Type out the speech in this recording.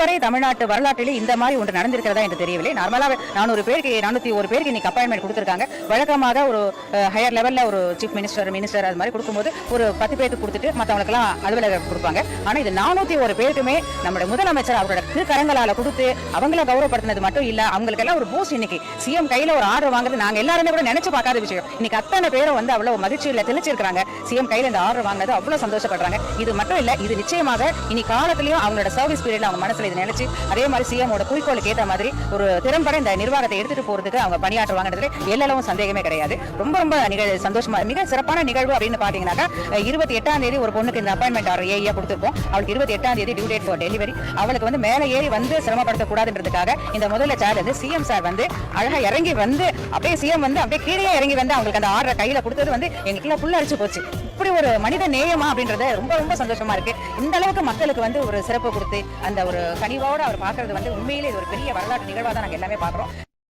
இதுவரை தமிழ்நாட்டு வரலாற்றிலே இந்த மாதிரி ஒன்று நடந்திருக்கிறதா என்று தெரியவில்லை. நார்மலாக 401 பேருக்கு இன்னைக்கு அப்பாயின்மெண்ட் கொடுத்திருக்காங்க. வழக்கமாக ஒரு ஹையர் லெவல்ல ஒரு சீஃப் மினிஸ்டர் அது மாதிரி கொடுக்கும்போது ஒரு 10 பேருக்கு கொடுத்துட்டு மற்றவங்களுக்கெல்லாம் அலுவலகம் கொடுப்பாங்க. ஆனா இது 401 பேருக்குமே நம்முடைய முதலமைச்சர் அவரோட கரங்களால கொடுத்து அவங்கள கௌரவப்படுத்தினது மட்டும் இல்ல, அவங்களுக்கு எல்லாம் ஒரு பூஸ்ட். இன்னைக்கு சிஎம் கையில ஒரு ஆர்டர் வாங்குறது நாங்க எல்லாருமே கூட நினைச்சு பார்க்காத விஷயம். இன்னைக்கு அத்தனை பேரும் வந்து அவ்வளவு மகிழ்ச்சியில தெளிச்சிருக்காங்க. சிஎம் கையில இந்த ஆர்டர் வாங்கினது அவ்வளவு சந்தோஷப்படுறாங்க. இது மட்டும் இல்ல, இது நிச்சயமாக இனி காலத்திலயும் அவங்களோட சர்வீஸ் பீரியட்ல அவங்க மனசுல இது நினைச்சு அதே மாதிரி சிஎமோட குறிக்கோளுக்கு ஏற்ற மாதிரி ஒரு திறம்பட இந்த நிர்வாகத்தை எடுத்துட்டு போறதுக்கு அவங்க பணியாற்றுவாங்கன்றதுல எல்லளவும் சந்தேகமே கிடையாது. ரொம்ப ரொம்ப சந்தோஷமா மிக சிறப்பான நிகழ்வு அப்படின்னு பாத்தீங்கன்னாக்கா 28ஆம் தேதி ஒரு பொண்ணுக்கு இந்த அப்பாயின்மெண்ட் ஆர்டர் ஏஐயா கொடுத்திருப்போம். அவளுக்கு 28ஆம் தேதி டியூ டேட் ஃபார் டெலிவரி. அவளுக்கு வந்து மேலே ஏறி வந்து சிரமப்படுத்த கூடாதுன்றதுக்காக இந்த முதல்ல சார் வந்து சிஎம் சார் வந்து அழகா இறங்கி வந்து அப்படியே சிஎம் வந்து அப்படியே கீழே இறங்கி வந்து அவங்களுக்கு அந்த ஆர்டர் கையில கொடுத்தது வந்து எங்களுக்குள்ள புல் அரிச்சு போச்சு. இப்படி ஒரு மனித நேயமா அப்படின்றது ரொம்ப ரொம்ப சந்தோஷமா இருக்கு. இந்த அளவுக்கு மக்களுக்கு வந்து ஒரு சிறப்பு கொடுத்து அந்த ஒரு கனிவோட அவர் பாக்குறது வந்து உண்மையிலே இது ஒரு பெரிய வரலாற்று நிகழ்வா தான் நாங்க எல்லாமே பாக்குறோம்.